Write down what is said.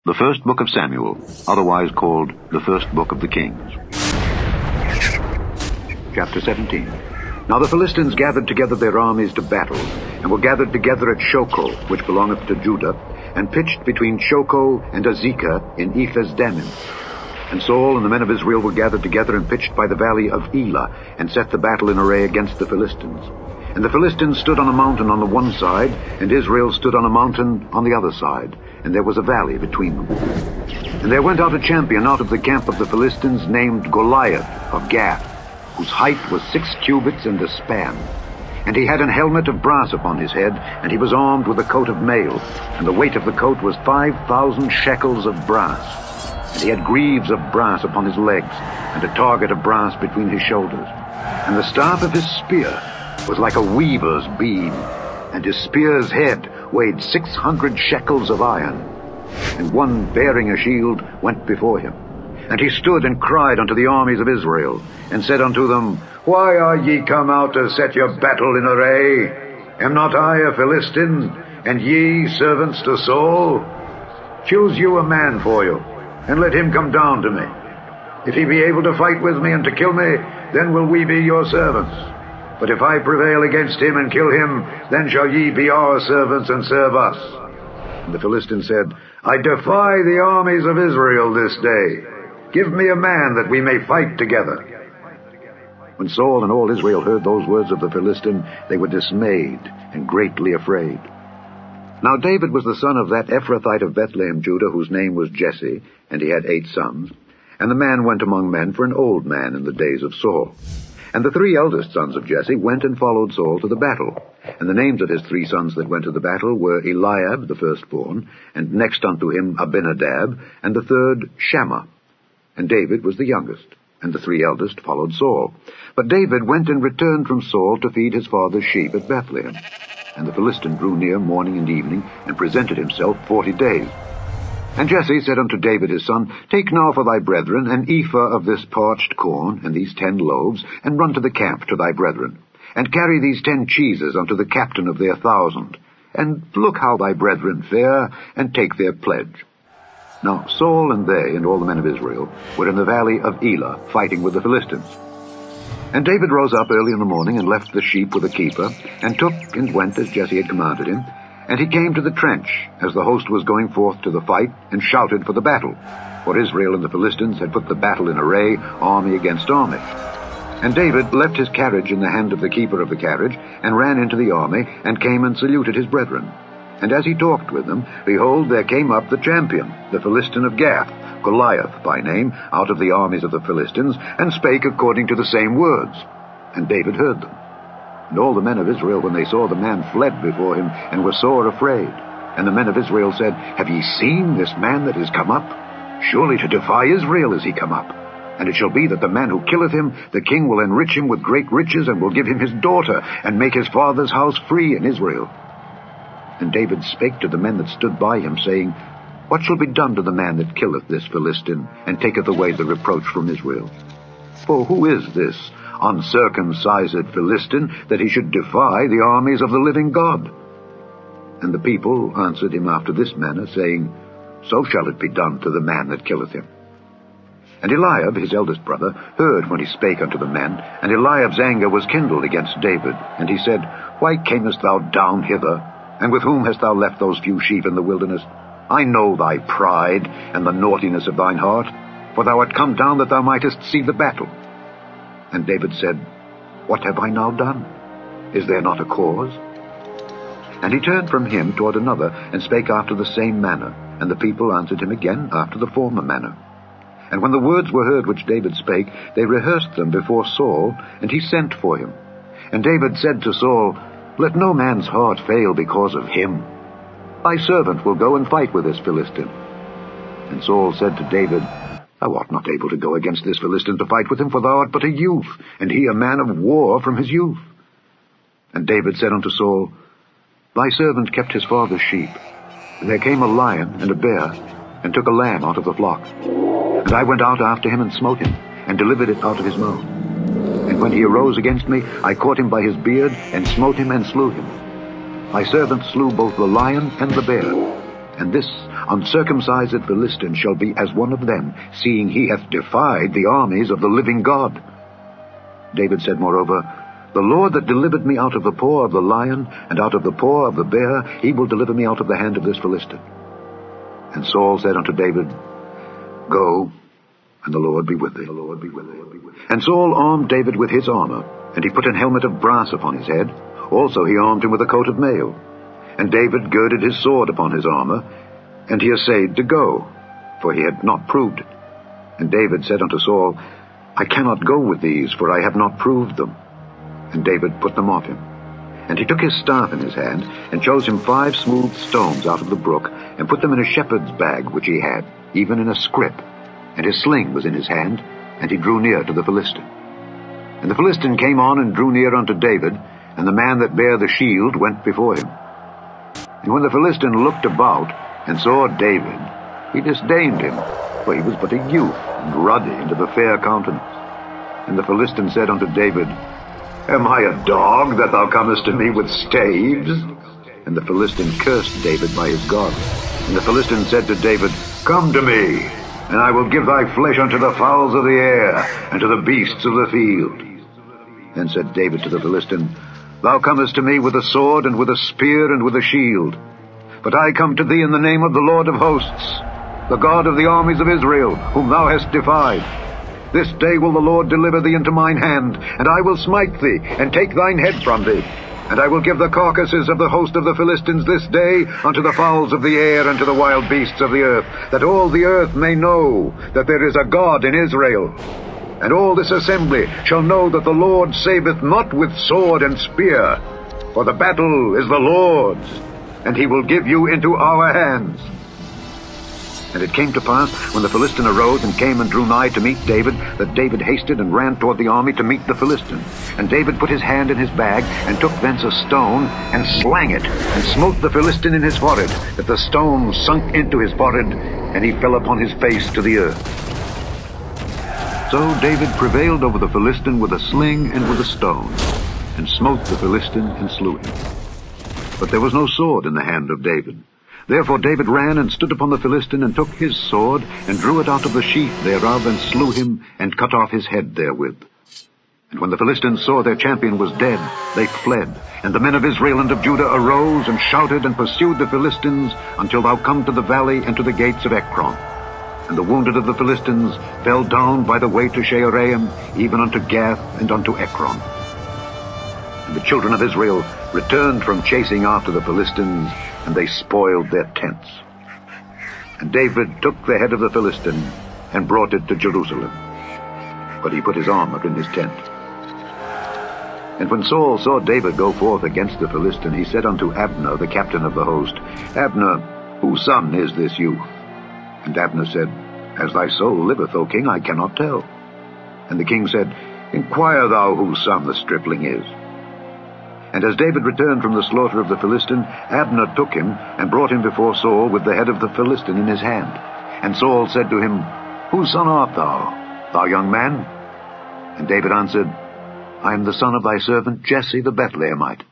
The first book of Samuel, otherwise called the first book of the Kings. Chapter 17. Now the Philistines gathered together their armies to battle, and were gathered together at Shochoh, which belongeth to Judah, and pitched between Shochoh and Azekah in Ephes-dammim. And Saul and the men of Israel were gathered together and pitched by the valley of Elah, and set the battle in array against the Philistines. And the Philistines stood on a mountain on the one side, and Israel stood on a mountain on the other side, and there was a valley between them. And there went out a champion out of the camp of the Philistines, named Goliath of Gath, whose height was 6 cubits and a span. And he had an helmet of brass upon his head, and he was armed with a coat of mail, and the weight of the coat was 5,000 shekels of brass. And he had greaves of brass upon his legs, and a target of brass between his shoulders. And the staff of his spear was like a weaver's beam, and his spear's head weighed 600 shekels of iron. And one bearing a shield went before him. And he stood and cried unto the armies of Israel, and said unto them, Why are ye come out to set your battle in array? Am not I a Philistine, and ye servants to Saul? Choose you a man for you, and let him come down to me. If he be able to fight with me and to kill me, then will we be your servants. But if I prevail against him and kill him, then shall ye be our servants and serve us. And the Philistine said, I defy the armies of Israel this day. Give me a man that we may fight together. When Saul and all Israel heard those words of the Philistine, they were dismayed and greatly afraid. Now David was the son of that Ephrathite of Bethlehem, Judah, whose name was Jesse, and he had 8 sons. And the man went among men for an old man in the days of Saul. And the 3 eldest sons of Jesse went and followed Saul to the battle. And the names of his 3 sons that went to the battle were Eliab, the firstborn, and next unto him Abinadab, and the third Shammah. And David was the youngest, and the 3 eldest followed Saul. But David went and returned from Saul to feed his father's sheep at Bethlehem. And the Philistine drew near morning and evening, and presented himself 40 days. And Jesse said unto David his son, Take now for thy brethren an ephah of this parched corn, and these 10 loaves, and run to the camp to thy brethren. And carry these 10 cheeses unto the captain of their 1,000. And look how thy brethren fare, and take their pledge. Now Saul and they, and all the men of Israel, were in the valley of Elah, fighting with the Philistines. And David rose up early in the morning, and left the sheep with a keeper, and took and went as Jesse had commanded him. And he came to the trench, as the host was going forth to the fight, and shouted for the battle. For Israel and the Philistines had put the battle in array, army against army. And David left his carriage in the hand of the keeper of the carriage, and ran into the army, and came and saluted his brethren. And as he talked with them, behold, there came up the champion, the Philistine of Gath, Goliath by name, out of the armies of the Philistines, and spake according to the same words. And David heard them. And all the men of Israel, when they saw the man, fled before him, and were sore afraid. And the men of Israel said, Have ye seen this man that is come up? Surely to defy Israel is he come up. And it shall be that the man who killeth him, the king will enrich him with great riches, and will give him his daughter, and make his father's house free in Israel. And David spake to the men that stood by him, saying, What shall be done to the man that killeth this Philistine, and taketh away the reproach from Israel? For who is this uncircumcised Philistine, that he should defy the armies of the living God? And the people answered him after this manner, saying, So shall it be done to the man that killeth him. And Eliab, his eldest brother, heard when he spake unto the men, and Eliab's anger was kindled against David. And he said, Why camest thou down hither? And with whom hast thou left those few sheep in the wilderness? I know thy pride, and the naughtiness of thine heart, for thou art come down that thou mightest see the battle. And David said, What have I now done? Is there not a cause? And he turned from him toward another, and spake after the same manner. And the people answered him again after the former manner. And when the words were heard which David spake, they rehearsed them before Saul, and he sent for him. And David said to Saul, Let no man's heart fail because of him. Thy servant will go and fight with this Philistine. And Saul said to David, Thou art not able to go against this Philistine to fight with him, for thou art but a youth, and he a man of war from his youth. And David said unto Saul, Thy servant kept his father's sheep. And there came a lion and a bear, and took a lamb out of the flock. And I went out after him and smote him, and delivered it out of his mouth. And when he arose against me, I caught him by his beard, and smote him and slew him. My servant slew both the lion and the bear, and this uncircumcised Philistine shall be as one of them, seeing he hath defied the armies of the living God. David said moreover, The Lord that delivered me out of the paw of the lion, and out of the paw of the bear, he will deliver me out of the hand of this Philistine. And Saul said unto David, Go, and the Lord be with thee. And Saul armed David with his armor, and he put an helmet of brass upon his head. Also he armed him with a coat of mail. And David girded his sword upon his armor, and he essayed to go, for he had not proved it. And David said unto Saul, I cannot go with these, for I have not proved them. And David put them off him. And he took his staff in his hand, and chose him 5 smooth stones out of the brook, and put them in a shepherd's bag which he had, even in a scrip. And his sling was in his hand, and he drew near to the Philistine. And the Philistine came on and drew near unto David, and the man that bare the shield went before him. And when the Philistine looked about, and saw David, he disdained him, for he was but a youth, and ruddy, and of a fair countenance. And the Philistine said unto David, Am I a dog, that thou comest to me with staves? And the Philistine cursed David by his God. And the Philistine said to David, Come to me, and I will give thy flesh unto the fowls of the air, and to the beasts of the field. Then said David to the Philistine, Thou comest to me with a sword, and with a spear, and with a shield. But I come to thee in the name of the Lord of hosts, the God of the armies of Israel, whom thou hast defied. This day will the Lord deliver thee into mine hand, and I will smite thee, and take thine head from thee. And I will give the carcasses of the host of the Philistines this day unto the fowls of the air, and to the wild beasts of the earth, that all the earth may know that there is a God in Israel. And all this assembly shall know that the Lord saveth not with sword and spear, for the battle is the Lord's, and he will give you into our hands. And it came to pass, when the Philistine arose and came and drew nigh to meet David, that David hasted and ran toward the army to meet the Philistine. And David put his hand in his bag, and took thence a stone, and slang it, and smote the Philistine in his forehead, that the stone sunk into his forehead, and he fell upon his face to the earth. So David prevailed over the Philistine with a sling and with a stone, and smote the Philistine and slew him. But there was no sword in the hand of David. Therefore David ran and stood upon the Philistine, and took his sword, and drew it out of the sheath thereof, and slew him, and cut off his head therewith. And when the Philistines saw their champion was dead, they fled. And the men of Israel and of Judah arose, and shouted, and pursued the Philistines, until thou come to the valley and to the gates of Ekron. And the wounded of the Philistines fell down by the way to Shaaraim, even unto Gath and unto Ekron. And the children of Israel returned from chasing after the Philistines, and they spoiled their tents. And David took the head of the Philistine, and brought it to Jerusalem. But he put his armor in his tent. And when Saul saw David go forth against the Philistine, he said unto Abner, the captain of the host, Abner, whose son is this youth? And Abner said, As thy soul liveth, O king, I cannot tell. And the king said, Inquire thou whose son the stripling is. And as David returned from the slaughter of the Philistine, Abner took him, and brought him before Saul with the head of the Philistine in his hand. And Saul said to him, Whose son art thou, thou young man? And David answered, I am the son of thy servant Jesse the Bethlehemite.